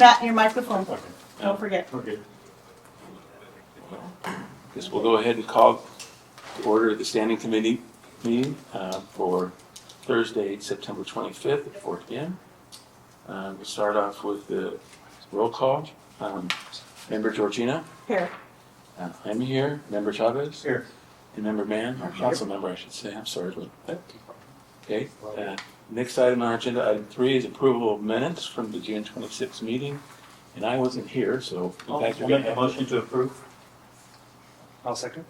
Matt, your microphone. Okay. Don't forget. Okay. Guess we'll go ahead and call to order the standing committee meeting for Thursday, September 25th at 4 p.m. We'll start off with the roll call. Member Grorgino? Here. I'm here. Member Chavez? Here. And Member Mann, or council member, I should say. I'm sorry about that. Okay. Next item on our agenda, item 3, is approval of minutes from the June 26th meeting. And I wasn't here, so I'll make a motion to approve. I'll second.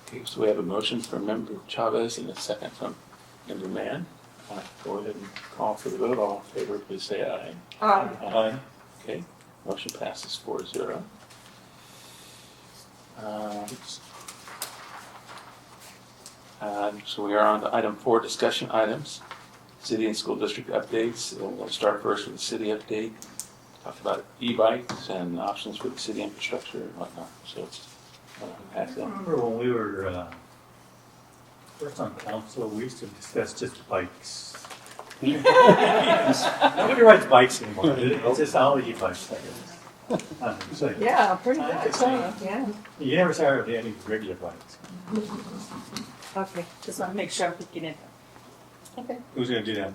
Okay, so we have a motion from Member Chavez and a second from Member Mann. Go ahead and call for the vote. All in favor, please say aye. Aye. Aye. Okay, motion passes 4-0. So we are on to item 4, discussion items, city and school district updates. We'll start first with the city update. Talk about e-bikes and options for the city infrastructure and whatnot. So pass I that. remember when we were first on council, we used to discuss just bikes. Nobody rides bikes anymore. It's just all e-bikes. So Yeah, pretty much. Yeah. you never saw any regular bikes. Okay, just want to make sure I'm picking it up. Okay. Who's going to do that?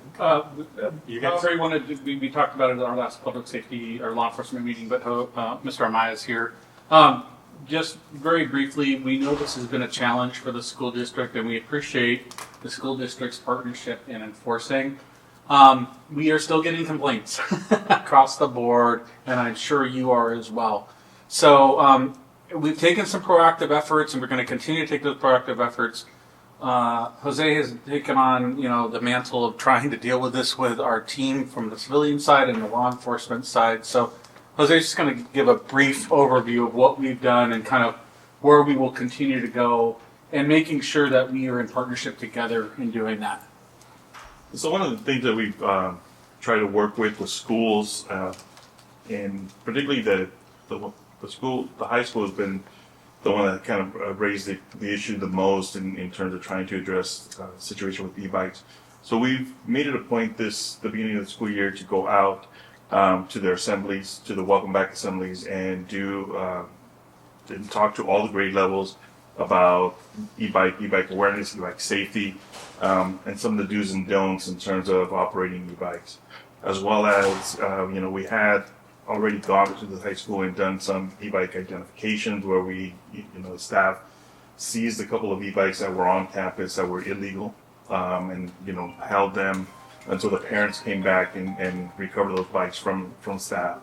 You Well, guys? everyone, we talked about it at our last public safety or law enforcement meeting, but Mr. Amaya is here. Just very briefly, we know this has been a challenge for the school district, and we appreciate the school district's partnership in enforcing. We are still getting complaints across the board, and I'm sure you are as well. So we've taken some proactive efforts, and we're going to continue to take those proactive efforts. Jose has taken on, the mantle of trying to deal with this with our team from the civilian side and the law enforcement side. So Jose is just going to give a brief overview of what we've done and kind of where we will continue to go and making sure that we are in partnership together in doing that. So one of the things that we've tried to work with schools, and particularly the high school has been the one that kind of raised the issue the most in terms of trying to address the situation with e-bikes. So we've made it a point the beginning of the school year to go out to their assemblies, to the welcome back assemblies, and and talk to all the grade levels about e-bike awareness, e-bike safety, and some of the do's and don'ts in terms of operating e-bikes. As well as, we had already gone to the high school and done some e-bike identifications where we, the staff seized a couple of e-bikes that were on campus that were illegal, and, held them until the parents came back and recovered those bikes from staff.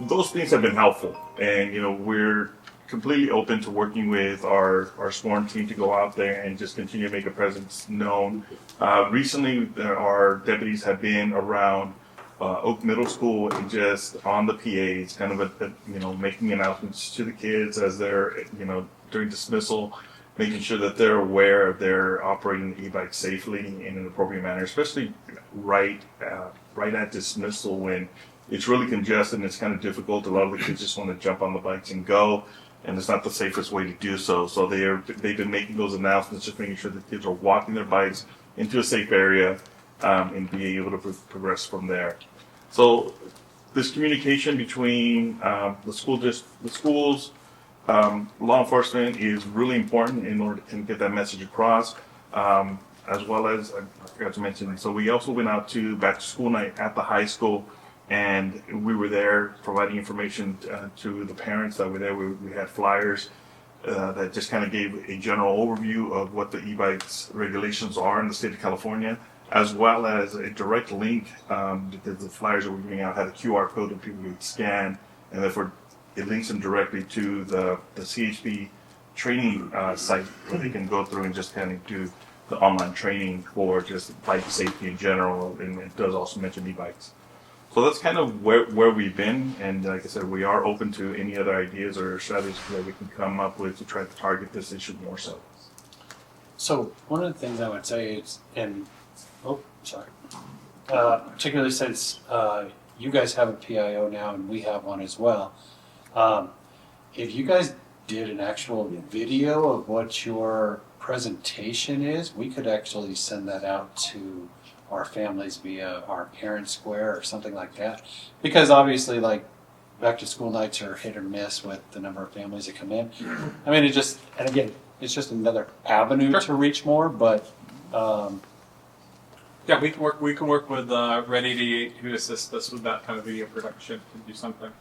Those things have been helpful, and, we're completely open to working with our sworn team to go out there and just continue to make a presence known. Recently, our deputies have been around Oak Middle School and just on the PAs, kind of making announcements to the kids as they're, during dismissal, making sure that they're aware of their operating the e-bike safely in an appropriate manner, especially right at dismissal when it's really congested and it's kind of difficult. A lot of the kids just want to jump on the bikes and go, and it's not the safest way to do so. So they've been making those announcements, just making sure that kids are walking their bikes into a safe area and being able to progress from there. So this communication between the schools, law enforcement is really important in order to get that message across, as well as, I forgot to mention, so we also went out to back to school night at the high school, and we were there providing information to the parents that were there. We had flyers that just kind of gave a general overview of what the e-bikes regulations are in the state of California, as well as a direct link, because the flyers that we're giving out had a QR code that people could scan, and therefore it links them directly to the CHP training site where they can go through and just kind of do the online training for just bike safety in general, and it does also mention e-bikes. So that's kind of where we've been, and like I said, we are open to any other ideas or strategies that we can come up with to try to target this issue more so. So one of the things I would say is, particularly since you guys have a PIO now and we have one as well, if you guys did an actual video of what your presentation is, we could actually send that out to our families via our parent square or something like that. Because obviously, like, back to school nights are hit or miss with the number of families that come in. I mean, and again, it's just another avenue to reach more, but, Yeah, we can work with Red 88 who assists us with that kind of video production to do something.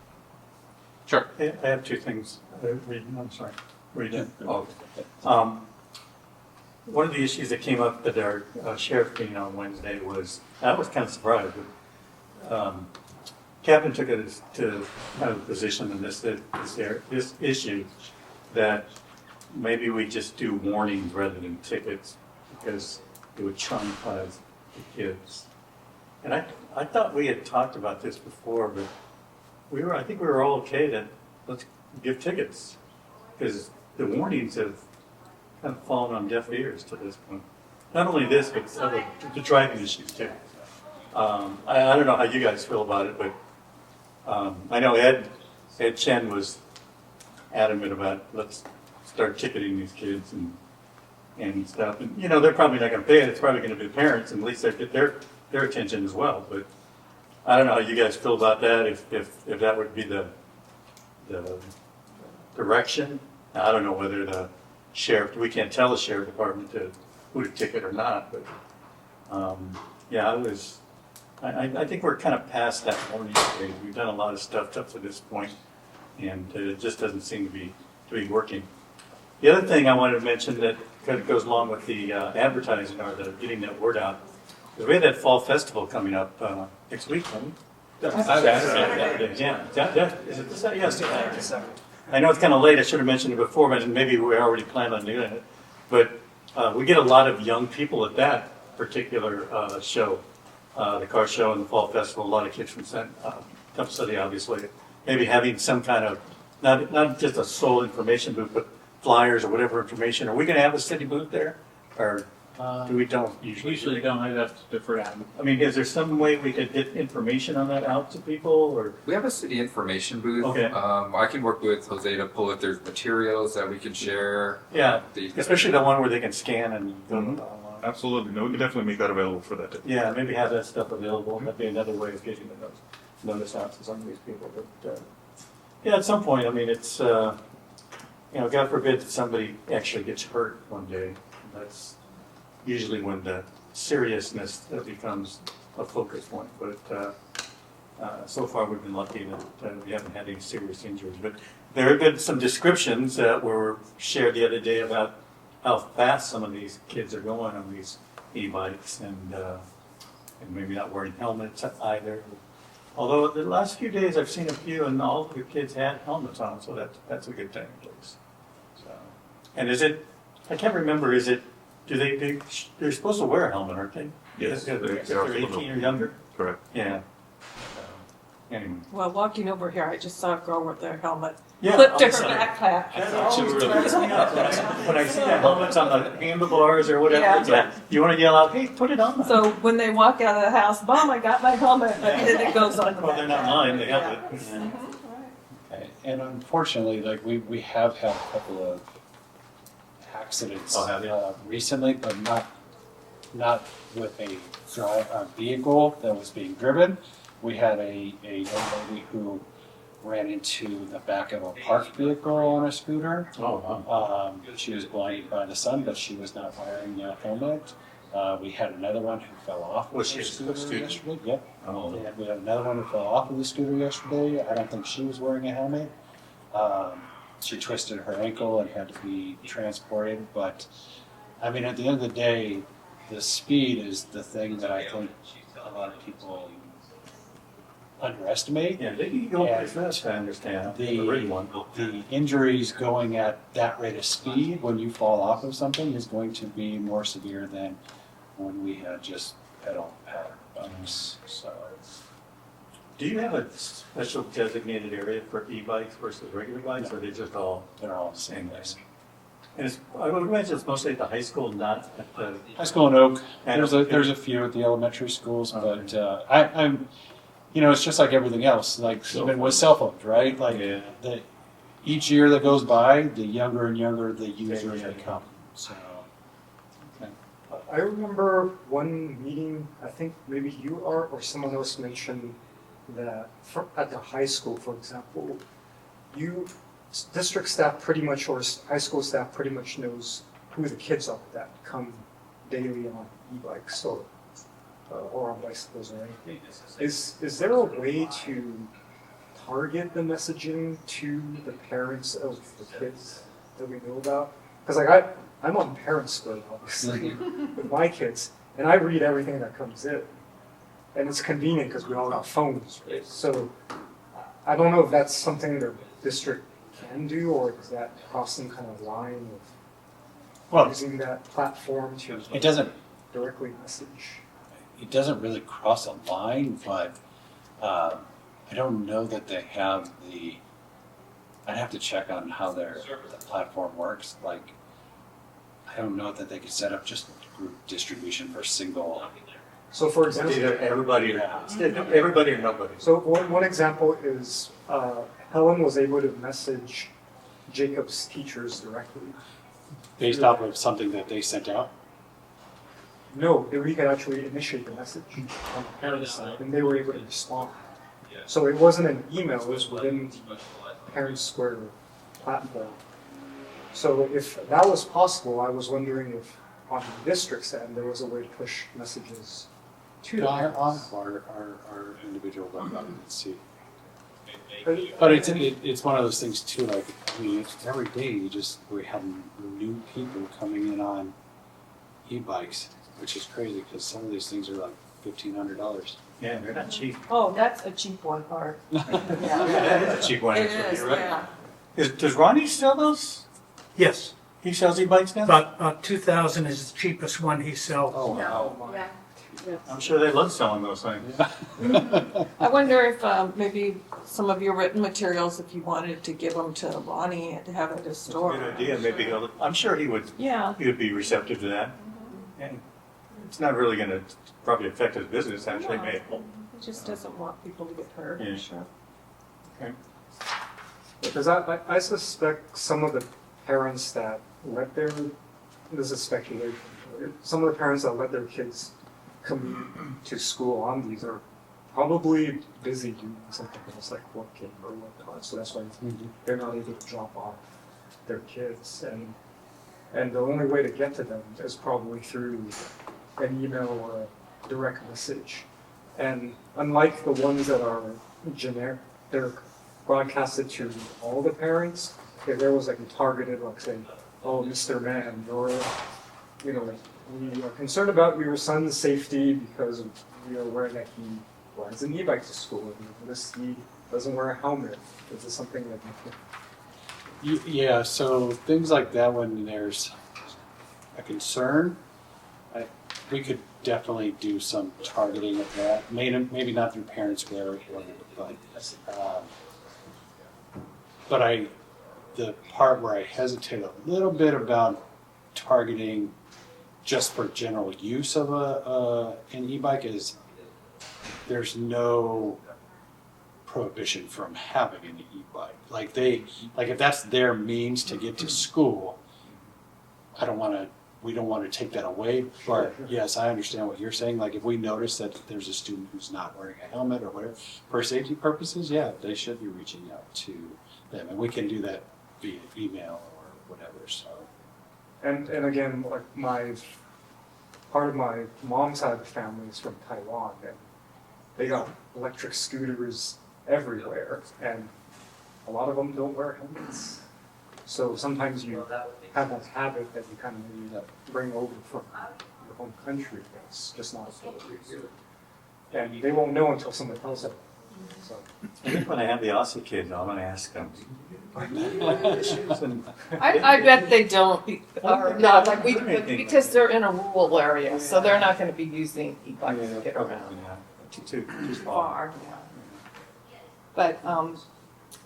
Sure. I have two things. I'm sorry. Read it. Oh. One of the issues that came up at our sheriff meeting on Wednesday was, I was kind of surprised, but Captain took it to kind of a position in this issue that maybe we just do warnings rather than tickets because it would traumatize the kids. And I thought we had talked about this before, but I think we were all okay that let's give tickets because the warnings have kind of fallen on deaf ears to this point. Not only this, but the driving issues too. I don't know how you guys feel about it, but I know Ed Chen was adamant about let's start ticketing these kids and stuff. And they're probably not going to pay it. It's probably going to be the parents, and at least they get their attention as well. But I don't know how you guys feel about that. If that would be the direction. I don't know whether the sheriff. We can't tell the sheriff department who to ticket or not. But yeah, I think we're kind of past that warning stage. We've done a lot of stuff up to this point, and it just doesn't seem to be working. The other thing I wanted to mention that kind of goes along with the advertising or the getting that word out is we have that fall festival coming up next week, don't we? Saturday. Yeah. Is it this Saturday? Yes. Saturday. I know it's kind of late. I should have mentioned it before, but maybe we already planned on doing it. But we get a lot of young people at that particular show, the car show and the fall festival. A lot of kids from Temple City, obviously. Maybe having some kind of not just a sole information booth, but flyers or whatever information. Are we going to have a city booth there, or do we don't usually? Usually don't. I'd have to defer to Adam. I mean, is there some way we could get information on that out to people, or? We have a city information booth. Okay. I can work with Jose to pull if there's materials that we can share. Yeah, especially the one where they can scan and go online. Absolutely. No, we can definitely make that available for that. Yeah, maybe have that stuff available. That'd be another way of getting the notice out to some of these people. But yeah, at some point, I mean, it's God forbid that somebody actually gets hurt one day. That's usually when the seriousness becomes a focus point. But so far, we've been lucky that we haven't had any serious injuries. But there have been some descriptions that were shared the other day about how fast some of these kids are going on these e-bikes and maybe not wearing helmets either. Although the last few days I've seen a few and all of the kids had helmets on, so that's a good thing at least. So, and is it, I can't remember, is it, they're supposed to wear a helmet, aren't they? Yes, They're they 18 or younger? Correct. Yeah. Anyway. Well, walking over here, I just saw a girl with their helmet Yeah, clipped to her outside. backpack. That always drives me up. When I see that helmets on the handlebars or whatever, Yeah. it's like, you want to yell out, hey, put it on. So when they walk out of the house, Mom, I got my helmet, and then it goes on the Well, they're not backpack. mine, they have it. Mhm. and unfortunately, like we have had a couple of accidents Oh, have you? recently, but not with a vehicle that was being driven. We had a young lady who ran into the back of a parked vehicle on a scooter. Oh, wow. She was blinded by the sun, but she was not wearing a helmet. We had another one who fell off. Was of she the a scooter student? yesterday? Yep. Oh. And we had another one who fell off of the scooter yesterday. I don't think she was wearing a helmet. She twisted her ankle and had to be transported. But I mean, at the end of the day, the speed is the thing that I think a lot of people underestimate. Yeah, they can go pretty fast, I understand. The red one. the injuries going at that rate of speed when you fall off of something is going to be more severe than when we had just pedal bumps. So Do you have a special designated area for e-bikes versus regular bikes, or are they just all? they're all the same place. And I would imagine it's mostly at the high school, not at the. High school in Oak. And There's a few at the elementary schools, but I'm it's just like everything else. Like even with cell phones, right? Like Yeah. each year that goes by, the younger and younger the users become. So I remember one meeting, I think maybe you are or someone else mentioned that at the high school, for example, district staff pretty much, or high school staff pretty much knows who the kids are that come daily on e-bikes or on bicycles or anything. Is there a way to target the messaging to the parents of the kids that we know about? Because like I'm on Parent Square, obviously, with my kids, and I read everything that comes in. And it's convenient because we all got phones, right? So I don't know if that's something the district can do, or is that cross some kind of line of using that platform to It doesn't directly message? It doesn't really cross a line, but I don't know that they have the. I'd have to check on how the platform works. Like, I don't know that they could set up just group distribution for single. So for example, Either everybody or nobody. so one example is Helen was able to message Jacob's teachers directly. Based off of something that they sent out. No, we could actually initiate the message on the parent side, and they were able to respond. So it wasn't an email, it was within the Parent Square platform. So if that was possible, I was wondering if on the district's end, there was a way to push messages to the On parents. our individual website, let's see. But But it's one of those things too. Like, I mean, every day we have new people coming in on e-bikes, which is crazy because some of these things are like $1,500. Yeah, they're not cheap. Oh, that's a cheap one, Art. Yeah, that is a cheap one. It actually, is, you're right. yeah. Does Ronnie sell those? Yes, He sells e-bikes now? about 2,000 is the cheapest one he sells. Oh wow! Yeah. I'm sure they love selling those things. I wonder if maybe some of your written materials, if you wanted to give them to Lonnie and to have it at his store. Good idea. Maybe I'm sure he would Yeah. be receptive to that. And it's not really going to probably affect his business. Actually, No. may. He just doesn't want people to get hurt. Yeah. Sure. because I suspect some of the parents that let their, this is speculation, some of the parents that let their kids commute to school on these are probably busy doing something else like working or whatnot, so that's why they're not able to drop off their kids, and the only way to get to them is probably through an email or a direct message. And unlike the ones that are generic, they're broadcasted to all the parents. If there was like a targeted, like say, oh, Mr. Man, you're, you know, we are concerned about your son's safety because we are aware that he rides an e-bike to school and notice he doesn't wear a helmet. Is this something that you can? Yeah, so things like that when there's a concern, we could definitely do some targeting of that. Maybe not through Parent Square, but the part where I hesitate a little bit about targeting just for general use of an e-bike is there's no prohibition from having an e-bike. Like if that's their means to get to school, we don't want to take that away. But yes, I understand what you're saying. Like if we notice that there's a student who's not wearing a helmet or whatever, for safety purposes, yeah, they should be reaching out to them, and we can do that via email or whatever. So. And again, like part of my mom's side of the family is from Taiwan, and they got electric scooters everywhere, and a lot of them don't wear helmets. So sometimes you have that habit that you kind of maybe bring over from your home country that's just not appropriate here. And they won't know until someone tells them. So. I think when I have the Aussie kids, I'm going to ask them. Issues and I bet they don't, or not, like because they're in a rural area, so they're not going to be using e-bikes to get around. Too Far, yeah. But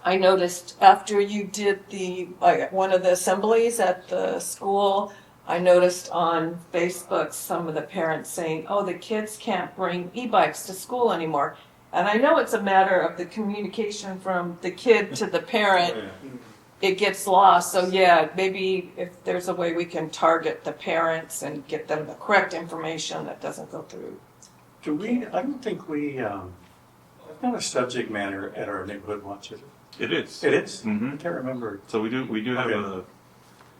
I noticed after you did one of the assemblies at the school, I noticed on Facebook some of the parents saying, oh, the kids can't bring e-bikes to school anymore. And I know it's a matter of the communication from the kid to the parent it gets lost. So yeah, maybe if there's a way we can target the parents and get them the correct information that doesn't go through. Do we, I don't think we, it's not a subject matter at our neighborhood watch, is it? It is. It is? Mhm. I can't remember. So we do have Okay.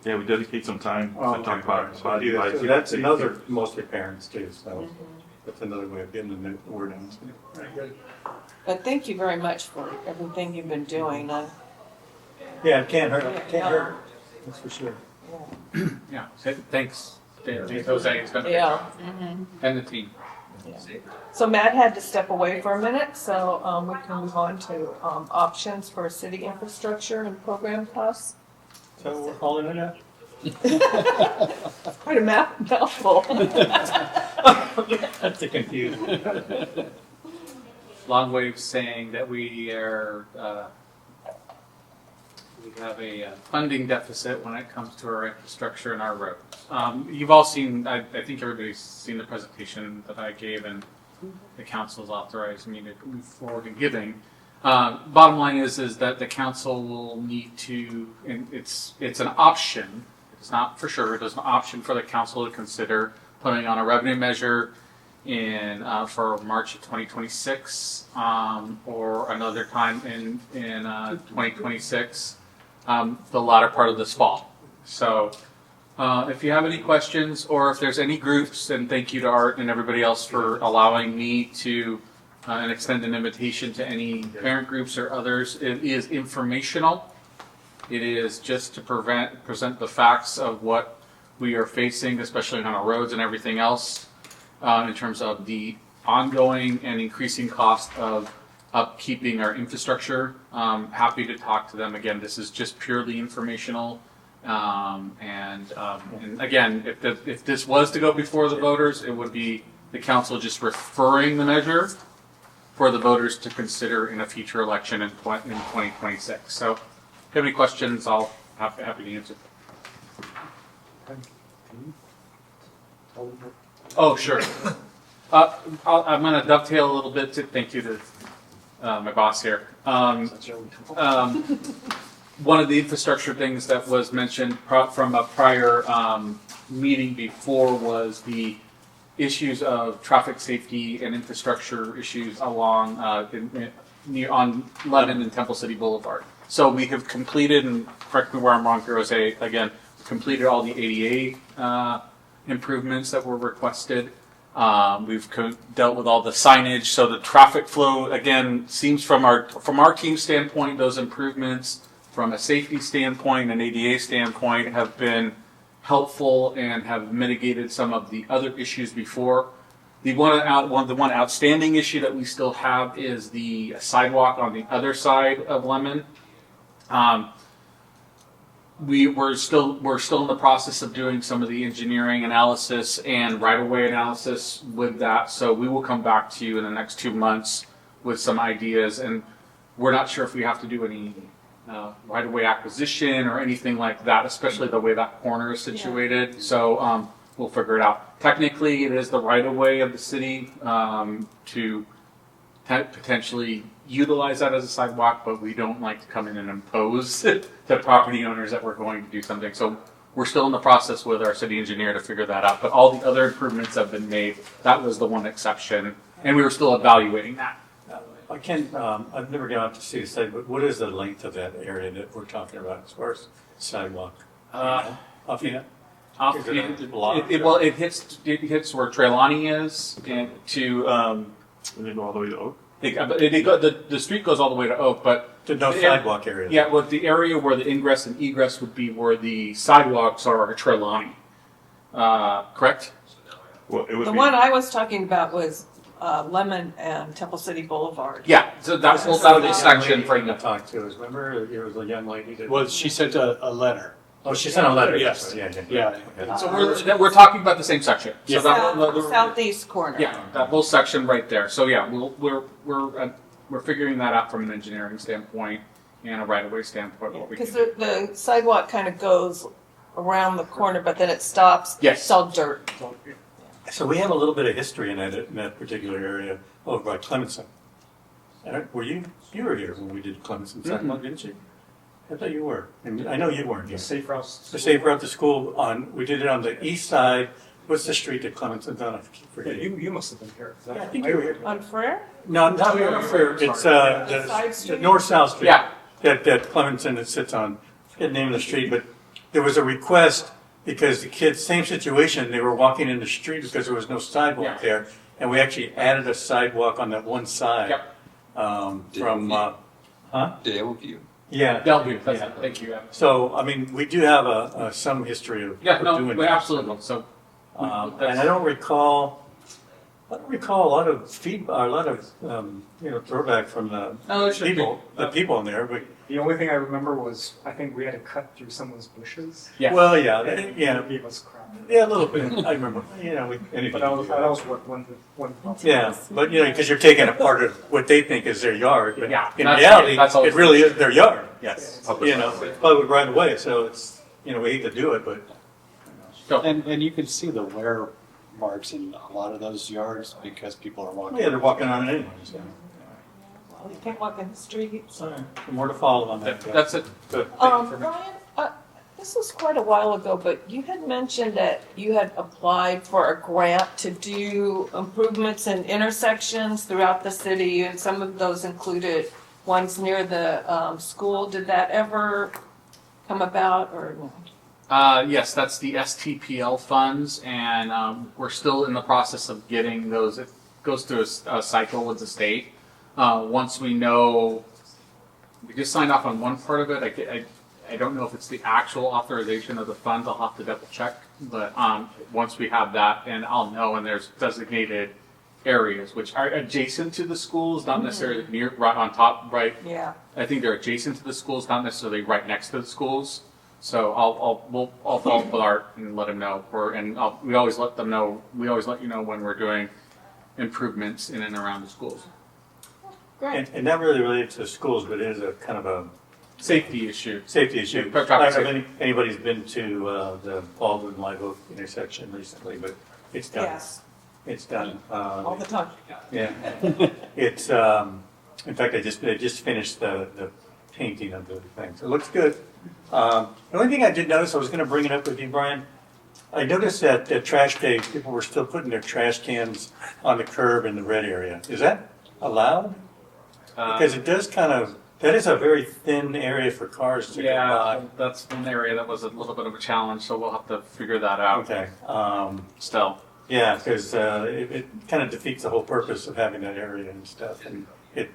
yeah, we dedicate some time Oh, to talk about So body that's- lights. that's another, mostly parents too, so that's another way of getting the word out. Very good. But thank you very much for everything you've been doing. Yeah, it can't hurt, can't hurt, that's for sure. Yeah, so thanks, Jose, it's been, Yeah. and the team. So Matt had to step away for a minute, so we can move on to options for city infrastructure and program costs. So we're calling it out? Quite a mouthful. That's a confusion. Long way of saying that we are, we have a funding deficit when it comes to our infrastructure and our roads. You've all seen, I think everybody's seen the presentation that I gave, and the council's authorized me to move forward in giving. Bottom line is that the council will need to, and it's an option, it's not for sure, it's an option for the council to consider putting on a revenue measure for March of 2026, or another time in 2026, the latter part of this fall. So if you have any questions, or if there's any groups, and thank you to Art and everybody else for allowing me to and extend an invitation to any parent groups or others. It is informational. It is just to present the facts of what we are facing, especially on our roads and everything else, in terms of the ongoing and increasing cost of upkeeping our infrastructure. Happy to talk to them. Again, this is just purely informational. And again, if this was to go before the voters, it would be the council just referring the measure for the voters to consider in a future election in 2026. So if you have any questions, I'll happy to answer. Oh, sure. I'm going to dovetail a little bit to thank you to my boss here. One of the infrastructure things that was mentioned from a prior meeting before was the issues of traffic safety and infrastructure issues along on Lemon and Temple City Boulevard. So we have completed, and correct me where I'm wrong, Jose, again, completed all the ADA improvements that were requested. We've dealt with all the signage, so the traffic flow, again, seems from our team standpoint, those improvements from a safety standpoint and ADA standpoint have been helpful and have mitigated some of the other issues before. The one outstanding issue that we still have is the sidewalk on the other side of Lemon. We're still in the process of doing some of the engineering analysis and right-of-way analysis with that. So we will come back to you in the next 2 months with some ideas, and we're not sure if we have to do any right-of-way acquisition or anything like that, especially the way that corner is situated. Yeah. So we'll figure it out. Technically, it is the right-of-way of the city to potentially utilize that as a sidewalk, but we don't like to come in and impose to property owners that we're going to do something. So we're still in the process with our city engineer to figure that out. But all the other improvements have been made. That was the one exception, and we were still evaluating that. I've never gone out to see the site, but what is the length of that area that we're talking about as far as sidewalk? Offhand? It hits where Trelawney is, and to And then go all the way to Oak? the street goes all the way to Oak, but To no sidewalk area? Yeah, well, the area where the ingress and egress would be where the sidewalks are at Trelawney. Correct? Well, it would The be, one I was talking about was Lemon and Temple City Boulevard. Yeah, so that's out of the section for I the. talked to, remember, there was a young lady that. Well, she sent a letter. Oh, she sent a letter. Yes. Yeah. Yeah. So we're talking about the same section. So Southeast corner. Yeah, that whole section right there. So yeah, we're figuring that out from an engineering standpoint and a right-of-way standpoint. What we can Because do. the sidewalk kind of goes around the corner, but then it stops. Yes. It's all dirt. So we have a little bit of history in that particular area over by Clemenson. Were you were here when we did Clemenson sidewalk, didn't you? I thought you were. And I know you weren't. The safe routes. The safe route to school we did it on the east side. What's the street that Clemenson's on? I keep Yeah, forgetting. you must have been here. Yeah, I think you were here. On Frere? No, not fair. It's Side the street? north-south street. Yeah. That Clemenson sits on. I forget the name of the street, but there was a request because the kids, same situation, they were walking in the street because there was no sidewalk Yeah. there. And we actually added a sidewalk on that one side. Yep. From, Dale View. yeah. Bellevue, that's Yeah. it, thank you. So, I mean, we do have some history of Yeah, of no, doing we that. absolutely, so. And I don't recall a lot of feedback, a lot of, throwback from the No, it should be. people in there, but, The only thing I remember was I think we had to cut through someone's bushes. Yeah. well, yeah, And yeah, it gave us crap. yeah, a little bit, I remember, anybody. But that can was, do that that. was one problem. Yeah, but, because you're taking a part of what they think is their yard, but Yeah, in that's- reality, that's always- it really is their yard. Yes. It's public right away, so it's, we hate to do it, but, So, And you can see the wear marks in a lot of those yards because people are walking. yeah, they're walking on it anyway, so. Well, you can't walk in the streets. All right, more to follow on that. that's it. Good. Brian, this was quite a while ago, but you had mentioned that you had applied for a grant to do improvements in intersections throughout the city, and some of those included ones near the school. Did that ever come about, or? Yes, that's the STPL funds, and we're still in the process of getting those. It goes through a cycle with the state. Once we know, we just signed off on one part of it. I don't know if it's the actual authorization of the funds. I'll have to double check. But once we have that, and I'll know, and there's designated areas which are adjacent to the schools, not necessarily near, right on top, right. Yeah. I think they're adjacent to the schools, not necessarily right next to the schools. So I'll follow up with Art and let him know. We always let them know. We always let you know when we're doing improvements in and around the schools. Great. And not really related to schools, but it is a kind of a Safety issue. safety issue. Yeah, I traffic don't know if anybody's been to the Baldwin Live Oak intersection recently, but it's done. Yes, It's done. all the time. Yeah. It's, in fact, I just finished the painting of the thing, so it looks good. The only thing I did notice, I was gonna bring it up with you, Brian, I noticed that the trash day, people were still putting their trash cans on the curb in the red area. Is that allowed? Because it does that is a very thin area for cars to go Yeah, by. that's one area that was a little bit of a challenge, so we'll have to figure that out. Okay, Still. yeah, because it kind of defeats the whole purpose of having that area and stuff, and it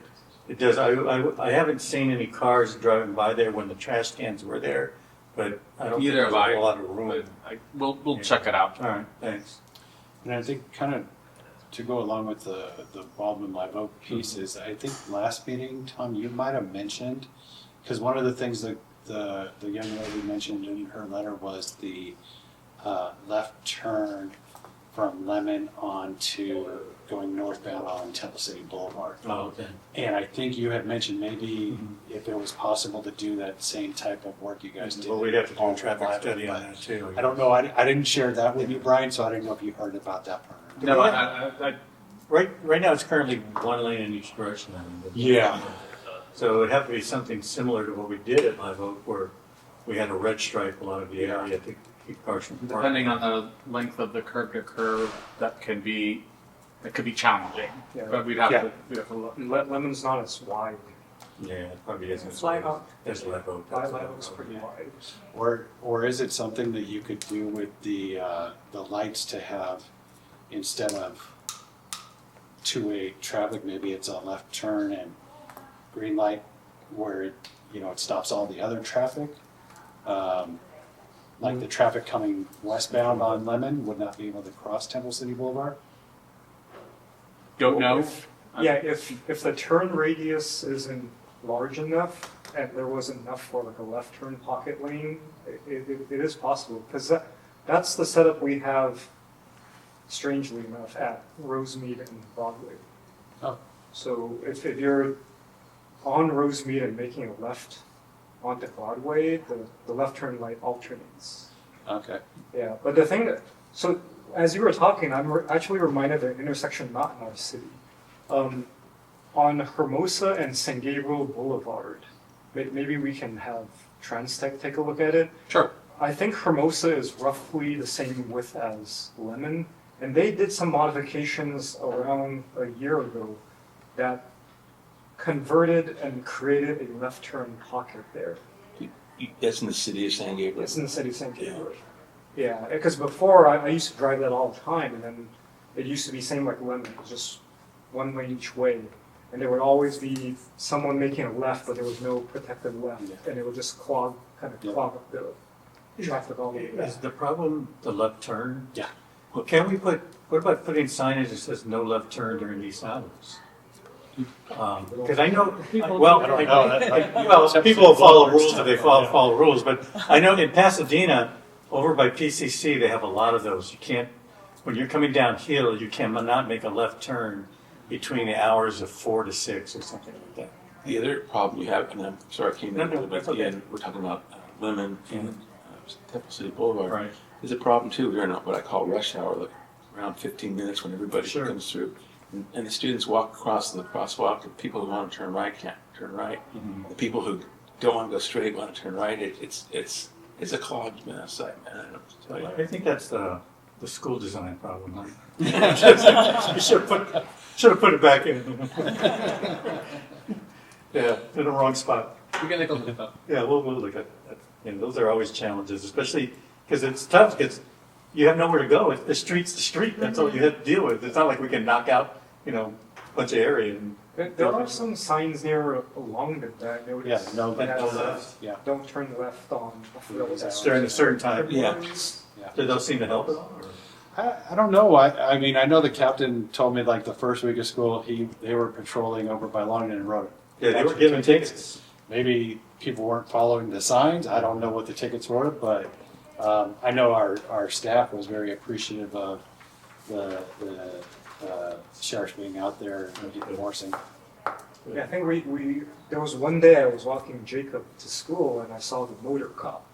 does, I haven't seen any cars driving by there when the trash cans were there, but I don't think Neither there's have I. a whole lot of room. We'll Yeah. check it out. All right, thanks. And I think kind of to go along with the Baldwin Live Oak pieces, I think last meeting, Tom, you might have mentioned, because one of the things that the young lady mentioned in her letter was the left turn from Lemon onto going northbound on Temple City Boulevard. Oh, okay. And I think you had mentioned maybe if it was possible to do that same type of work you guys did. Well, we'd have to do on a traffic Live Oak, study on but that too. I don't know, I didn't share that with you, Brian, so I didn't know if you heard about that part. No, Right now, it's currently one lane in each direction. Yeah. So it would have to be something similar to what we did at Live Oak, where we had a red stripe a lot of the area to keep cars from parking. depending on the length of the curb to curb, that could be challenging. Yeah. But we'd have to look. Lemon's not as wide. Yeah, it probably isn't. It's Live Oak. There's Live Oak. Live Oak's pretty wide. Or is it something that you could do with the lights to have, instead of two-way traffic, maybe it's a left turn and green light where it stops all the other traffic? Like the traffic coming westbound on Lemon would not be able to cross Temple City Boulevard? Don't know. If the turn radius isn't large enough and there was enough for like a left turn pocket lane, it is possible, because that's the setup we have, strangely enough, at Rosemead and Broadway. Oh. So if you're on Rosemead and making a left onto Broadway, the left turn light alternates. Okay. Yeah, but the thing so as you were talking, I'm actually reminded of an intersection not in our city. On Hermosa and San Gabriel Boulevard, maybe we can have TransTech take a look at it. Sure. I think Hermosa is roughly the same width as Lemon, and they did some modifications around a year ago that converted and created a left turn pocket there. That's in the city of San Gabriel. It's in the city of San Gabriel. Yeah, because before I used to drive that all the time, and then it used to be same like Lemon, it was just one lane each way. And there would always be someone making a left, but there was no protected left, and it would just clog up the traffic all the way Is back. the problem the left turn? Yeah. Well, what about putting signage that says no left turn during these hours? Because I know, well, I don't know. well, people follow rules if they follow rules, but I know in Pasadena, over by PCC, they have a lot of those. You can't, when you're coming downhill, you cannot make a left turn between the hours of 4 to 6 or something like that. The other problem you have, and I'm sorry I came in a No, little bit that's at the okay. end, we're talking about Lemon and Temple City Boulevard. Right. There's a problem too, we're in what I call rush hour, like around 15 minutes when everybody Sure. comes through. And the students walk across the crosswalk, the people who want to turn right can't turn right. The people who don't want to go straight want to turn right. It's a clogged mess, man. I don't know what to tell you. I think that's the school design problem. Huh? You should have put it back in. Yeah, in the wrong spot. We can take a look at that. Yeah, we'll look at that. And those are always challenges, especially because it's tough because you have nowhere to go. The street's the street. That's all you have to deal with. It's not like we can knock out, a bunch of area. And There are some signs there along the back. Yeah, no, that no has, left. Yeah. Don't turn left on those. during a certain time. Yeah. Do those seem to help at all? Or? I don't know. I mean, I know the captain told me like the first week of school, they were patrolling over by Longden Road. Yeah, they were giving tickets. Maybe people weren't following the signs. I don't know what the tickets were, but I know our staff was very appreciative of the sheriff being out there enforcing. Yeah, I think there was one day I was walking Jacob to school and I saw the motor cop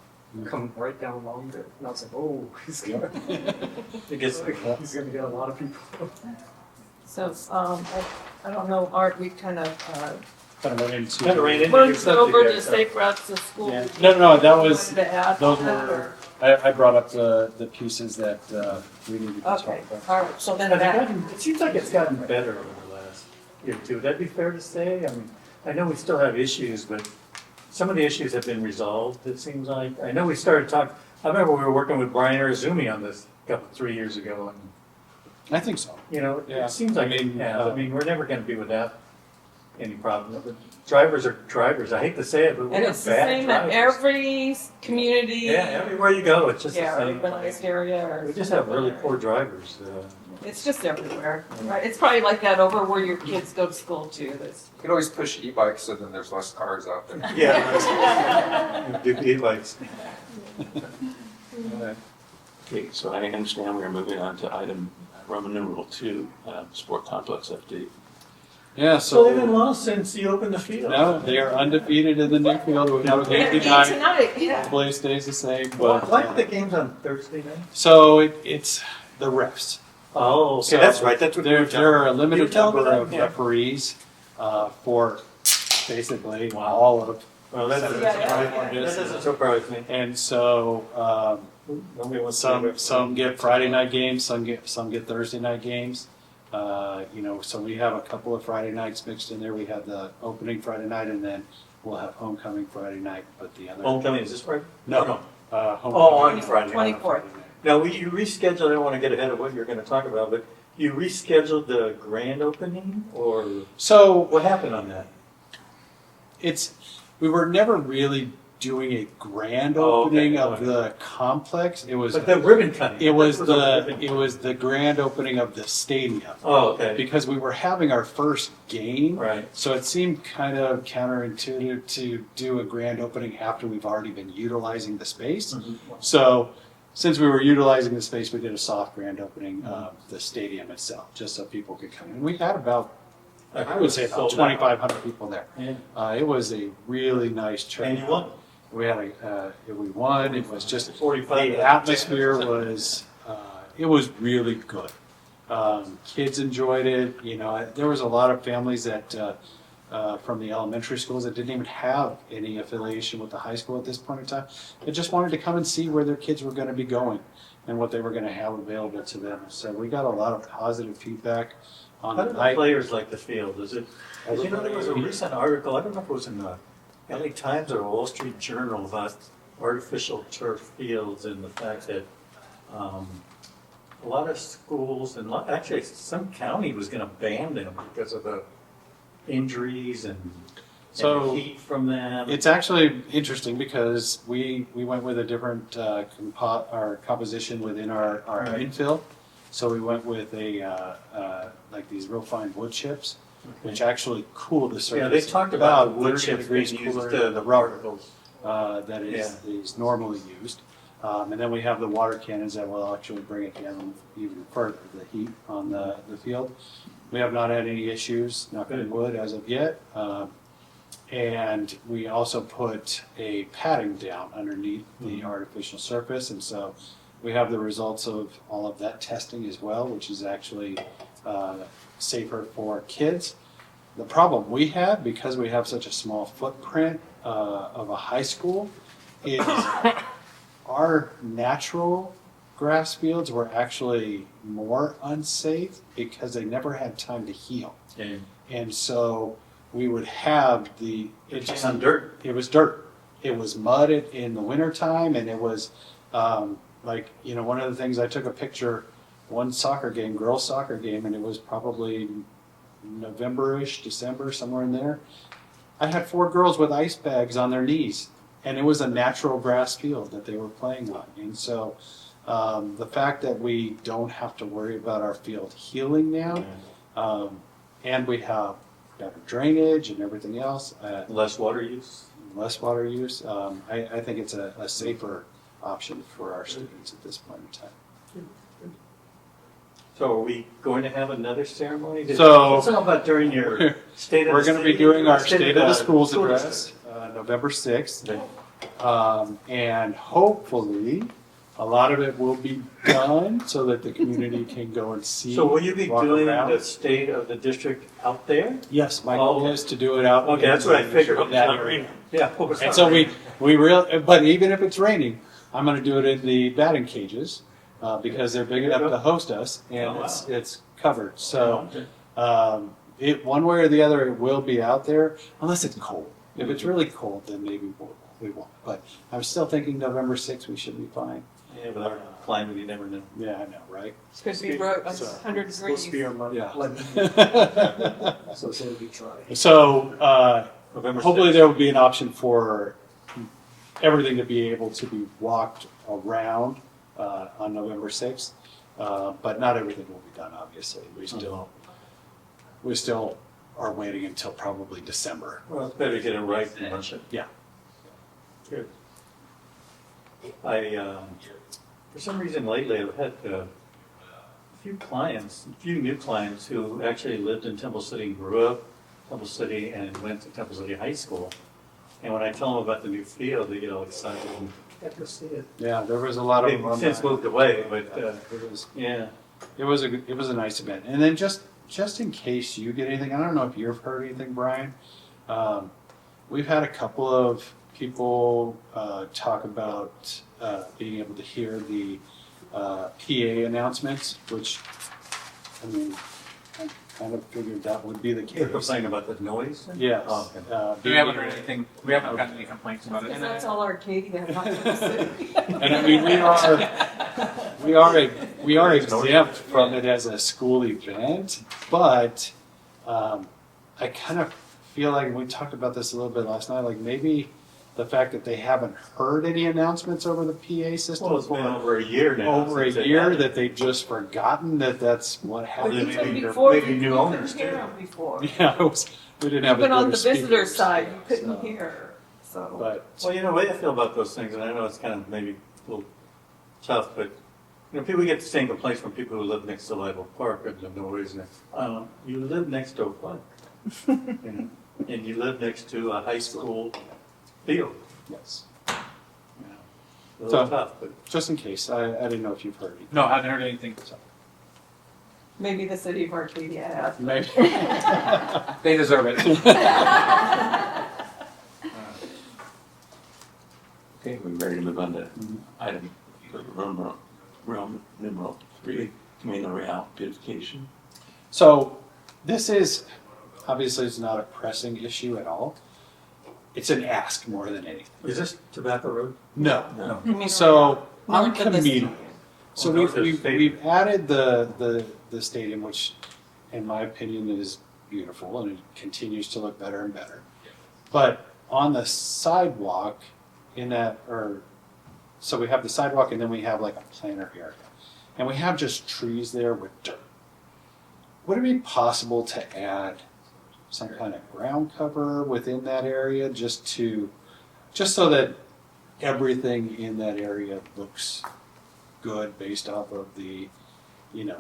come right down along there. And I was like, oh, he's gonna get a lot of people. So, I don't know, Art, we kind of Kind of ran into. Kind of ran into moved something over there, to so- safe routes to school. Yeah. No, that was, Wanted to add those that, were, or- I brought up the pieces that we needed to talk Okay, about. all right, so then Has it that, it seems like it's gotten better over the last year or two. Would that be fair to say? I mean, I know we still have issues, but some of the issues have been resolved, it seems like. I know we started talking, I remember we were working with Brian Arizumi on this 3 years ago, and, I think so. Yeah. Yeah. It seems like, we're never gonna be without any problem. But drivers are drivers. I hate to say it, but we and have it's the bad same in drivers. every community. Yeah, everywhere you go, it's just the Yeah, same. urbanized area, or. We just have really poor drivers. It's just everywhere, right? It's probably like that over where your kids go to school too. There's. You can always push e-bikes so then there's less cars out there. Yeah. Do e-bikes. Okay, so I understand we are moving on to item Roman numeral 2, sport complex update. Yeah, So they've so, been lost since you opened the field. no, they are undefeated in the new field. We have a game Maybe tonight. tonight, yeah. Hopefully it stays the same, Why but. are the games on Thursday night? So it's the refs. Oh, So okay, that's right. That's what There are a You were limited telling me number that, of yeah. referees for basically all of, Well, that doesn't Yeah, surprise me. yeah. That doesn't surprise me. and so Nobody wants to be some get Friday night games, some get Thursday night games. So we have a couple of Friday nights mixed in there. We have the opening Friday night, and then we'll have homecoming Friday night. But the other Homecoming, is this Friday? no, homecoming on Friday. 24th. Now, you rescheduled, I don't want to get ahead of what you're going to talk about, but you rescheduled the grand opening, or So what happened on that? we were never really doing a grand Oh, okay. opening of the complex. It was But the ribbon cutting. it was That the ribbon it was the grand opening of the stadium. Oh, okay. Because we were having our first game, Right. so it seemed kind of counterintuitive to do a grand opening after we've already been utilizing the space. Mhm. So since we were utilizing the space, we did a soft grand opening of the stadium itself, just so people could come in. We had about, I would say about Sold out. 2,500 people there. Yeah. It was a really nice trip. And you won. We had we won. It was just 45. the atmosphere was it was really good. Kids enjoyed it. There was a lot of families that from the elementary schools that didn't even have any affiliation with the high school at this point in time. They just wanted to come and see where their kids were going to be going and what they were going to have available to them. So we got a lot of positive feedback on How the do the night. players like the field? Is it, you know, there was a recent article, I don't know if it was in the LA Times or Wall Street Journal about artificial turf fields and the fact that a lot of schools and actually some county was going to ban them because of the injuries and So, the heat from them. It's actually interesting because we went with a different composition within our Right. infill. So we went with like these real fine wood chips, which actually cool the surface. Yeah, they talked about the wood 30 chips being degrees used cooler to than the the rubber particles. that is normally used. And then we have the water cannons that will actually bring it down even further, the heat on the field. We have not had any issues, knock on wood, as of yet. And we also put a padding down underneath the artificial surface. And so we have the results of all of that testing as well, which is actually safer for kids. The problem we have, because we have such a small footprint of a high school, is our natural grass fields were actually more unsafe because they never had time to heal. Okay. And so we would have It's just on dirt. it was dirt. It was mud in the wintertime, and it was like, you know, one of the things, I took a picture, one soccer game, girls soccer game, and it was probably November-ish, December, somewhere in there. I had 4 girls with ice bags on their knees, and it was a natural grass field that they were playing on. And so the fact that we don't have to worry about our field healing now, and we have better drainage and everything else, Less water use. less water use, I think it's a safer option for our students at this point in time. So are we going to have another ceremony? So- What's all about during your state of the We're going to be city- doing our State of the Schools school address, district? November 6th. Okay. And hopefully, a lot of it will be done so that the community can go and see. So will you be walk doing around. the state of the district out there? Yes, my goal is to do it out. Okay, that's what I figured. in that area. Yeah. hope it's And not so raining. but even if it's raining, I'm going to do it in the batting cages because they're big enough to host us, and Oh, wow. it's covered. So Okay. one way or the other, it will be out there unless it's cold. If it's really cold, then maybe we won't. But I'm still thinking November 6th we should be fine. Yeah, with our climate, you never know. Yeah, I know, right? It's going to be So- 100 degrees. Yeah. So it's gonna be dry. So November hopefully 6th. there will be an option for everything to be able to be walked around on November 6th. But not everything will be done, obviously. We still are waiting until probably December. Well, it's better to get it right than rush it. Yeah. Good. For some reason lately, I've had a few new clients who actually lived in Temple City and grew up in Temple City and went to Temple City High School. And when I tell them about the new field, they get all excited and get to see it. Yeah, there was a lot of They've since moved away, but yeah. it was a nice event. And then just in case you get anything, I don't know if you've heard anything, Brian. We've had a couple of people talk about being able to hear the PA announcements, which, I mean, I kind of figured that would be the They're case. complaining about the noise? Yes. Oh, okay. We haven't heard anything, we haven't gotten any complaints about Because it. that's all Arcadia, not the city. And I mean, we are exempt from it as a school event, but I kind of feel like, we talked about this a little bit last night, like maybe the fact that they haven't heard any announcements over the PA system Well, it's been for over a year now. over a since they year, had it. that they've just forgotten that that's what But happened. maybe even they're- before, maybe you new couldn't owners, hear too. them before. Yeah, we didn't have. Even as on good the of visitor speakers. side, you couldn't So, hear, so. But Well, you know, the way I feel about those things, and I know it's kind of maybe a little tough, but you know, people get the same complaints from people who live next to Live Park and the noise. And you live next to a park, you know, and you live next to a high school field. yes, You know, a little So- tough, but just in case, I didn't know if you've heard anything. No, I haven't heard anything. Maybe the city of Arcadia has. Maybe. They deserve it. Okay, we're ready to move on to item Roman numeral 3, Camino Real beautification. So this is, obviously it's not a pressing issue at all. It's an ask more than anything. Is this Tobacco Road? No. No. Camino So on North of the Camino, stadium. so Oh, north of the we've stadium. added the stadium, which in my opinion is beautiful and it continues to look better and better. But on the sidewalk in that, so we have the sidewalk and then we have like a planter area. And we have just trees there with dirt. Would it be possible to add some kind of ground cover within that area just so that everything in that area looks good based off of the,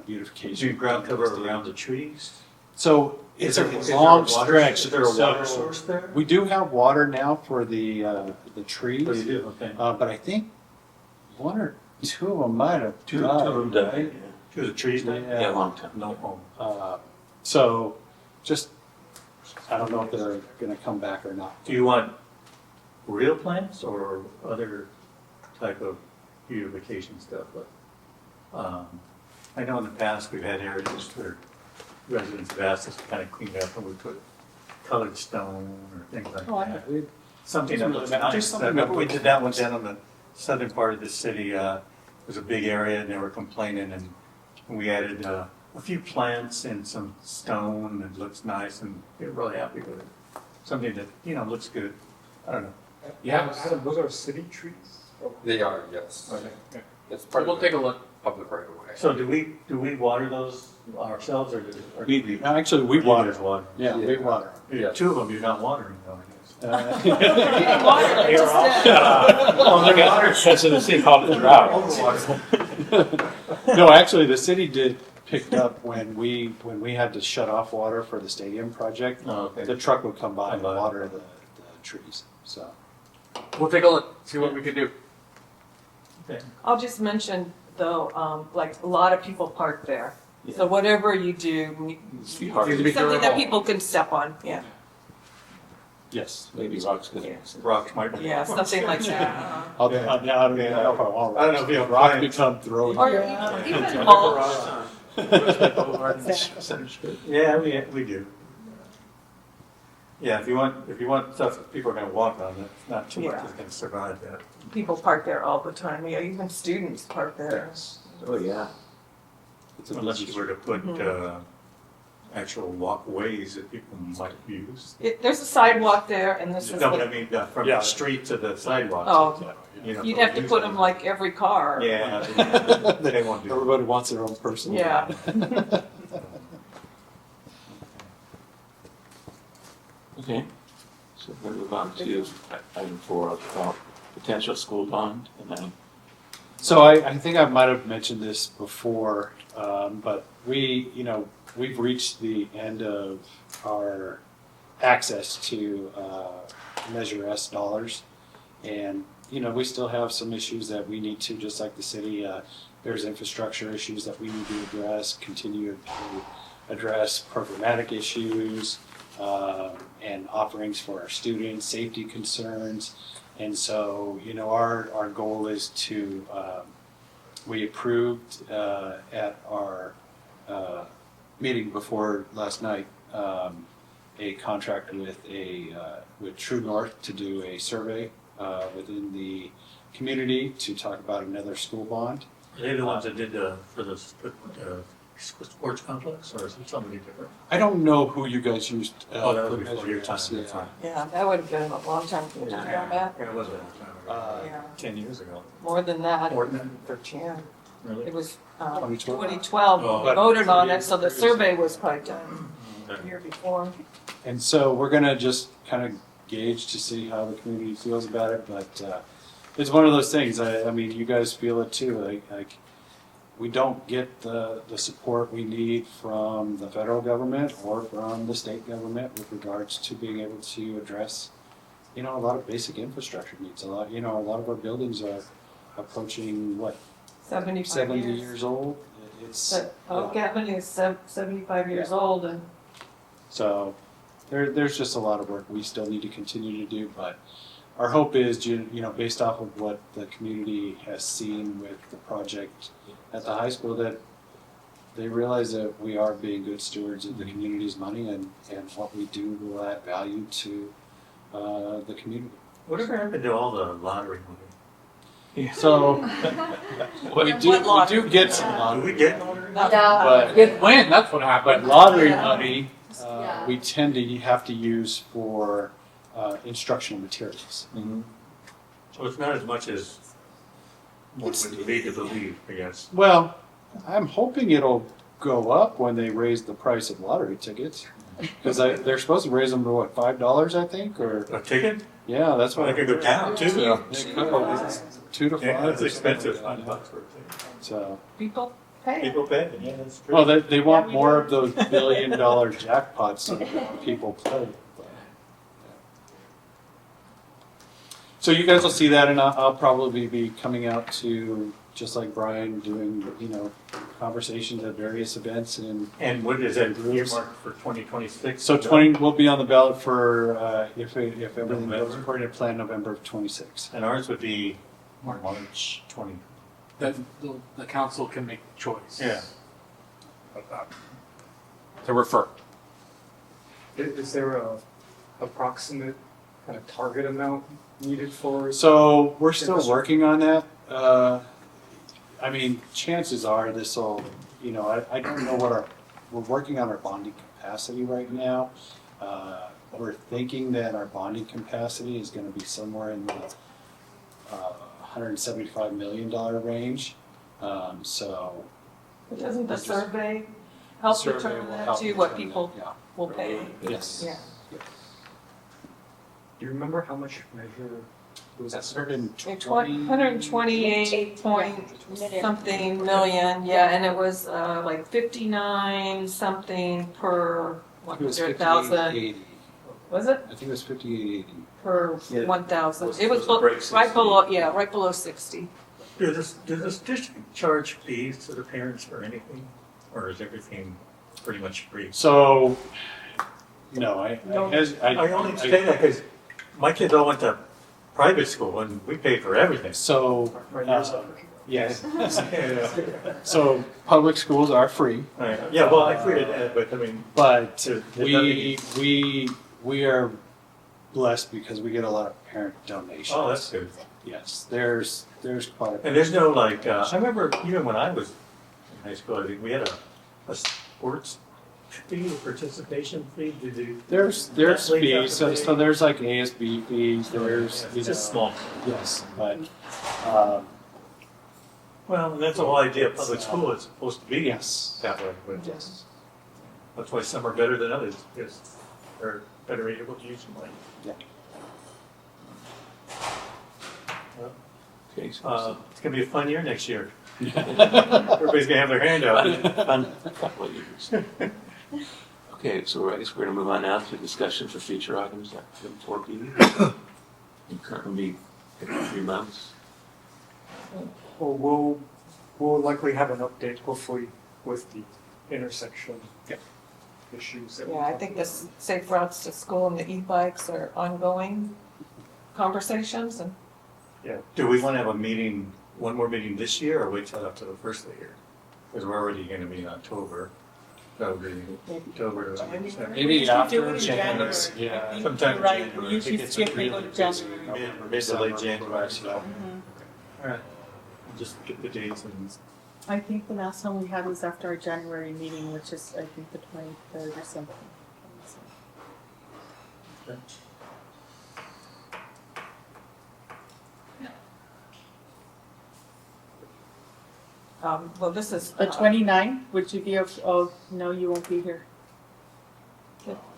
beautification. Do you ground cover around the trees? So it's a Is there long water- stretch. Is there a water So source there? we do have water now for the trees, Oh, you do, okay. but I think one or two of them might have Two died, of them died. right? To the trees there? Yeah, a long time. No home. So just, I don't know if they're gonna come back or not. Do you want real plants or other type of beautification stuff? I know in the past we've had areas where residents have asked us to kind of clean up and we put colored stone or things like Oh, I that. Yeah, Something that looks Just nice. I something remember that we looks did that one down on the southern part of the city. It was a big area and they were complaining and we added a few plants and some stone and it looks nice and they're really happy with it. Something that, looks good. I don't know. Yeah. Adam, those are city trees? They are, yes. Okay. It's part We'll of take a the look. public right away. So do we water those ourselves or do Actually, we water. water? Yeah, we water. Yeah, two of them you're not watering though, I guess. Water, You're just, Well, they got water sets in the city called the drought. No, actually, the city did pick up when we had to shut off water for the stadium project. Oh, okay. The truck would come by and Come by. water the trees, so. We'll take a look, see what we can do. Okay. I'll just mention though, like a lot of people park there. So whatever you do, It's be hard. Needs to be something that durable. people can step on, yeah. Yes. Maybe rocks good. Rocks might be. Yeah, something like that. I don't know if I want. I don't know if you have rock plans. become thrown. Or even mulch. Yeah, we do. Yeah, if you want stuff that people are gonna walk on, that's not too much Yeah. is gonna survive that. People park there all the time, yeah, even students park there. Oh, yeah. Unless you were to put, actual walkways that people might use. There's a sidewalk there and this is, No, but I what- mean, from Yeah. the street to the sidewalk. Oh. You know, you'd have to put them like every car. Yeah, they won't do that. Everybody wants their own person. Yeah. Okay, so we're gonna move on to item 4, about potential school bond, and then So I think I might have mentioned this before, but we've reached the end of our access to Measure S dollars. And, we still have some issues that we need to, just like the city, there's infrastructure issues that we need to address, continue to address programmatic issues, and offerings for our students, safety concerns. And so, our goal is to, we approved at our meeting before last night, a contract with True North to do a survey within the community to talk about another school bond. Are they the ones that did for the sports complex, or is it somebody different? I don't know who you guys used. Oh, that was for before Measure your S, time, that's yeah. fine. Yeah, that would have been a long time ago, that, Yeah, it was a long time ago. yeah, 10 years ago. more than that. More than 13. that, really? It was 2012? 2012, Oh. we voted on it, so the survey was probably done Okay. the year before. And so we're gonna just kind of gauge to see how the community feels about it, but it's one of those things. I mean, you guys feel it too. Like we don't get the support we need from the federal government or from the state government with regards to being able to address, a lot of basic infrastructure needs. A lot of our buildings are approaching 75 70 years. years old. it's. But Oak Avenue is 75 years old, and So there's just a lot of work we still need to continue to do, but our hope is, based off of what the community has seen with the project at the high school, that they realize that we are being good stewards of the community's money, and what we do will add value to the community. Whatever happened to all the lottery money? So we do get some Do lottery, we get lottery? but Good win, that's what happened. but lottery money we tend to have to use for instructional materials. So it's not as much as one would lead to believe, I guess. Well, I'm hoping it'll go up when they raise the price of lottery tickets. Because they're supposed to raise them to what, $5, I think, or A ticket? yeah, that's what Well, they could go down too. So, they could go $2 to $5. Yeah, it's or expensive, something like $5 for a ticket. that. So, people pay. People pay, yeah, that's true. well, they want more of those $1 billion jackpots so that people play. But, yeah. So you guys will see that, and I'll probably be coming out to, just like Brian, doing conversations at various events and. And what is that earmarked for 2026? So 20 will be on the ballot for, if everything goes according to plan, November of 26. And ours would be March 20. That the council can make a choice. Yeah. To refer. Is there a approximate kind of target amount needed for? So we're still working on that. I mean, chances are this will, I don't know we're working on our bonding capacity right now. We're thinking that our bonding capacity is going to be somewhere in the $175 million range. So But doesn't the survey help survey determine will that help too, what determine people that, will pay? yeah. Yes. Yeah. Do you remember how much measure was that? 128 point something million, yeah, and it was like 59 something per It was 100,000. 5880. Was it? I think it was 5880. Per Yeah. 1,000. Was- It was was the break 60? right below, yeah, right below 60. Does this district charge fees to the parents for anything? Or is everything pretty much free? So, no, I only say that because my kids all went to private school and we paid for everything. So, yes. Yeah, So public schools are free, yeah, well, I figured that, but I mean, but there's we are blessed because we get a lot of parent donations. oh, that's good. Yes, there's quite a And there's no like, I remember even when I was in high school, I think we had a sports fee, a participation fee to do. there's Athletes have fees, to so pay. there's like ASB fees, there's It's just small. Yes, but Well, and that's the whole idea of public school, it's supposed to be yes, that way, but yes. that's why some are better than others, because they're better able to use the money. Okay, so It's gonna be a fun year next year. Everybody's gonna have their hand out. fun couple of years. Okay, so I guess we're gonna move on now to discussion for future items at item 4B. And currently be every 3 months. Well, we'll likely have an update hopefully with the intersection issues. That we Yeah, I talked think about. the safe routes to school and the e-bikes are ongoing conversations, and Do we wanna have a meeting, one more meeting this year, or wait till after the first of the year? Because we're already gonna be in October. So we're in October. Maybe after January. Yeah, You're sometime in right, January. we usually skip and go to January. Mid to late January, so. Mhm. All right. Just get the dates and. I think the last one we had was after our January meeting, which is, I think, the 23rd or something. well, this is. The 29th, would you be, oh, no, you won't be here.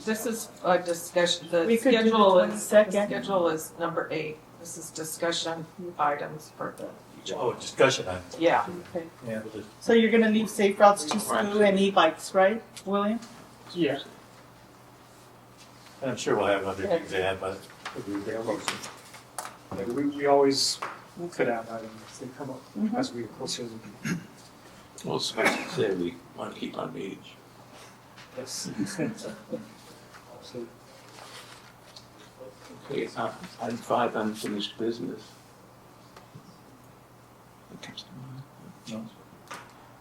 This is a discussion, the We could do the schedule is, the 22nd. schedule is number 8. This is discussion items for the, Oh, discussion on. yeah. Okay. Yeah, we'll just- So you're gonna leave safe routes to school and e-bikes, right, William? Yeah. I'm sure we'll have other things to add, but. Yeah, we always could add items as they come up Mhm. as we get closer. Well, suffice to say, we want to keep on meeting. Yes. So, Okay, item 5, unfinished business.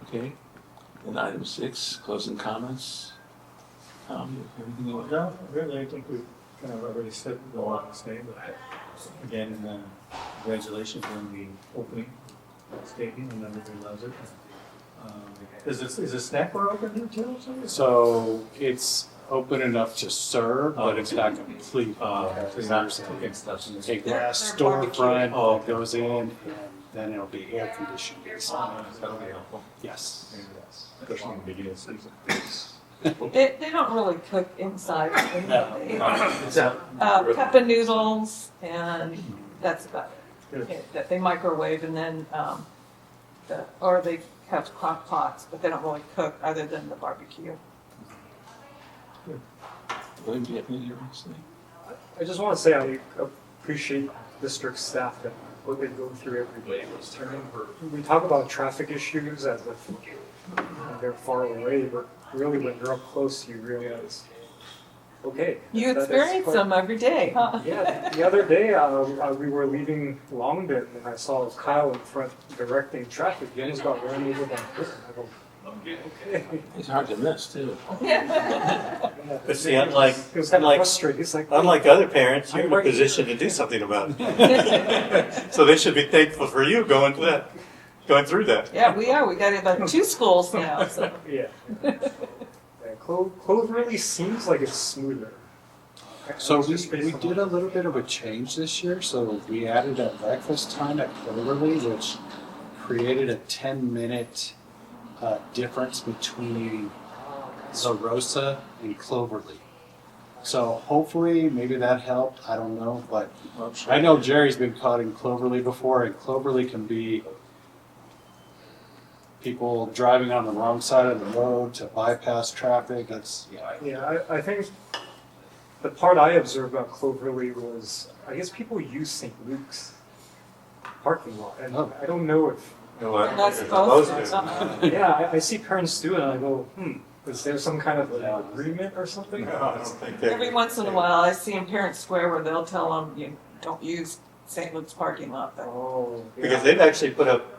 Okay, and item 6, closing comments. You have anything you want? No, really, I think we've kind of already said a lot to say, but again, congratulations on the opening statement, and everybody loves it. Is the snack bar open there too? So it's open enough to serve, but it's not complete. It's not cooking stuff. A glass They're barbecue. storefront that goes in, and then it'll be air conditioned. That'll be helpful. Yes. Especially in the beginning of the season. They don't really cook inside. No. It's out. Cup of noodles, and that's about Good. it. That they microwave, and then, or they have crock pots, but they don't really cook other than the barbecue. William, do you have anything you want to say? I just want to say I appreciate district staff and what they go through every day. We talk about traffic issues as if they're far away, but really when you're up close, you realize, okay. You that is experience quite- them every day, huh? Yeah, the other day, we were leaving Longdon and I saw Kyle in front directing traffic. He almost got run over by a person. I go, okay. It's hard to miss, too. But see, unlike It was kind of frustrating. It's like, other parents, you're in a position to do something about it. So they should be thankful for you going through that. Yeah, we are. We got about 2 schools now, so. yeah. Clove really seems like it's smoother. So Just based we on- did a little bit of a change this year. So we added a breakfast time at Cloverly, which created a 10-minute difference between Zarosa and Cloverly. So hopefully maybe that helped. I don't know, but I know Jerry's been caught in Cloverly before, and Cloverly can be people driving on the wrong side of the road to bypass traffic. Yeah, I think the part I observed about Cloverly was, I guess people use St. Luke's parking lot, and Oh. I don't know if, They're not supposed to. yeah, I see parents do it, and I go, is there some kind of agreement or something? No, I don't think they- Every once in a while, I see in Parent Square where they'll tell them, you don't use St. Luke's parking lot. But Oh, yeah. Because they've actually put up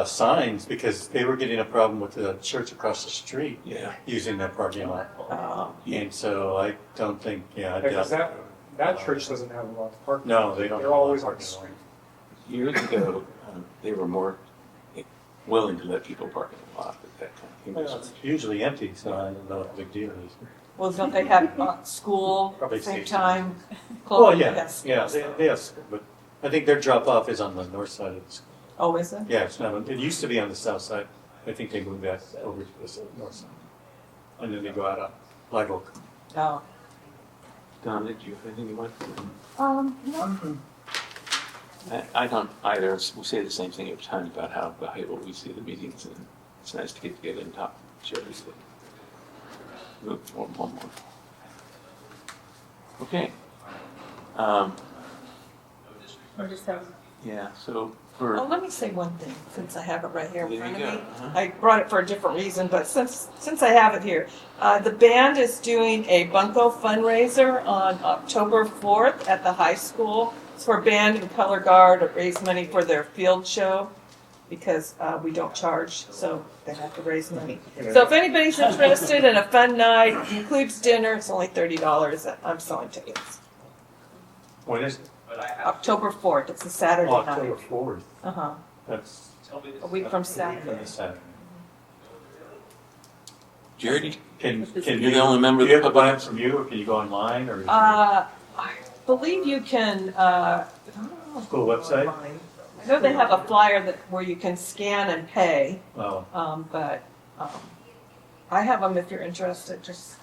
signs because they were getting a problem with the church across the street Yeah. using that parking lot. And so I don't think, I Because doubt. that church doesn't have a lot of parking. No, they don't. They're always on the parking lot. street. Years ago, they were more willing to let people park in the lot at that time. Well, it's usually empty, so I don't know what the big deal is. well, don't they have school at Probably the same safety. time? Oh, yeah, Yes. yes, but I think their drop off is on the north side of the school. Oh, is it? Yeah, it's not, it used to be on the south side. I think they moved that over to the north side. And then they go out on Live Oak. Oh. Donna, did you have anything you want to say? No. I don't either. We say the same thing every time about how valuable we see the meetings, and it's nice to get together and talk to each other. So, move one more. Okay. Or just have Yeah. So Oh, for let me say one thing, since I have it right here in There front you of go. me. Uh-huh. I brought it for a different reason, but since I have it here, the band is doing a Bunko fundraiser on October 4th at the high school. It's for band and color guard to raise money for their field show, because we don't charge, so they have to raise money. So if anybody's interested in a fun night, it includes dinner, it's only $30. I'm selling tickets. When is it? October 4th, it's a Saturday Oh, October night. 4th. Uh-huh, That's a week from Saturday. this Saturday. Jared, Can You're the only member of do you the have to buy public? it from you, or can you go online, or is it I believe you can, I don't know if school website? online. I know they have a flyer where you can scan and pay, Oh, but I have them if you're interested, just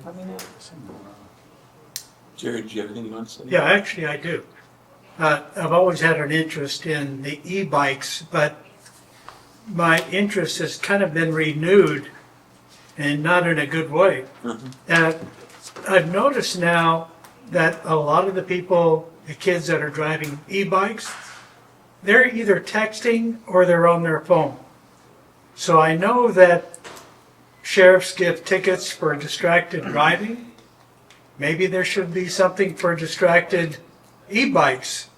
let me know. Jared, do you have anything you want to say? Yeah, actually I do. I've always had an interest in the e-bikes, but my interest has kind of been renewed and not in a good way. I've noticed now that a lot of the people, the kids that are driving e-bikes, they're either texting or they're on their phone. So I know that sheriffs give tickets for distracted driving. Maybe there should be something for distracted e-bikes,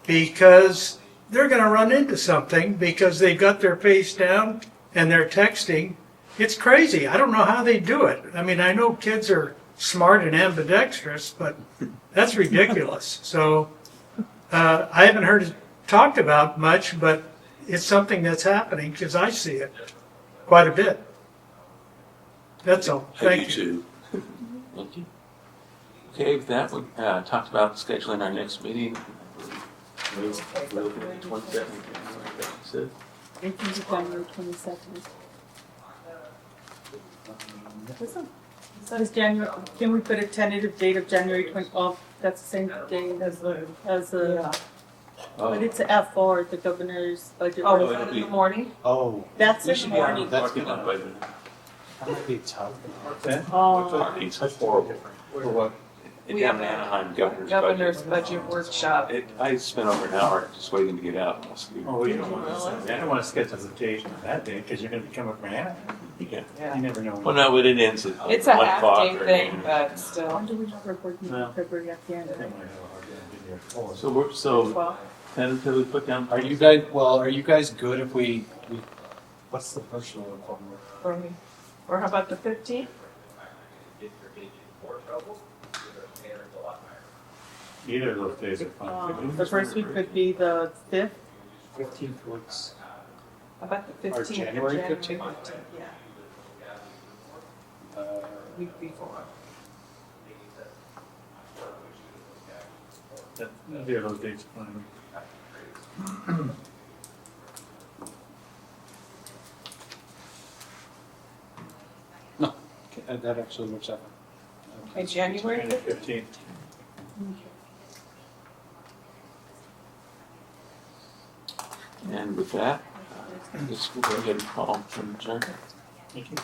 because they're going to run into something because they've got their face down and they're texting. It's crazy. I don't know how they do it. I mean, I know kids are smart and ambidextrous, but that's ridiculous. So I haven't heard it talked about much, but it's something that's happening because I see it quite a bit. That's all. Thank you. Too. Thank you. Okay, with that, we talked about scheduling our next meeting. We're looking at the 27th, like you said. I think it's January 22nd. It's January, can we put a tentative date of January 20, oh, that's the same day as the, Yeah. but it's F4, the governor's budget. Oh, it'll is that in be- the morning? Oh, That's We in should the be morning. already That's working good. on budget. that might be tough. Oh, Parties. That's horrible. For what? We Down in have a Anaheim, governor's Governor's budget. budget workshop. I spent over an hour just waiting to get out. Oh, we don't want to, I don't want to schedule the date on that day because you're going to be coming from Anaheim. Yeah. Yeah. You never know. Well, no, but it ends at It's a 1 half o'clock day or thing, noon. but still. when do we have our board meeting? No. February at the end, I right? might have a hard time getting here at 4. So we're, Well, tentatively put down. Are you guys good if we what's the first one? For me. Or how about the 15th? Either of those days are fine. the first week could be the 5th. 15th works. How about the 15th? Or January 15th? Yeah, Uh, week before. Either of those dates are fine. that actually works out. In January 5th? 15th. And with that, I guess we'll go ahead and call from adjournment. Thank you.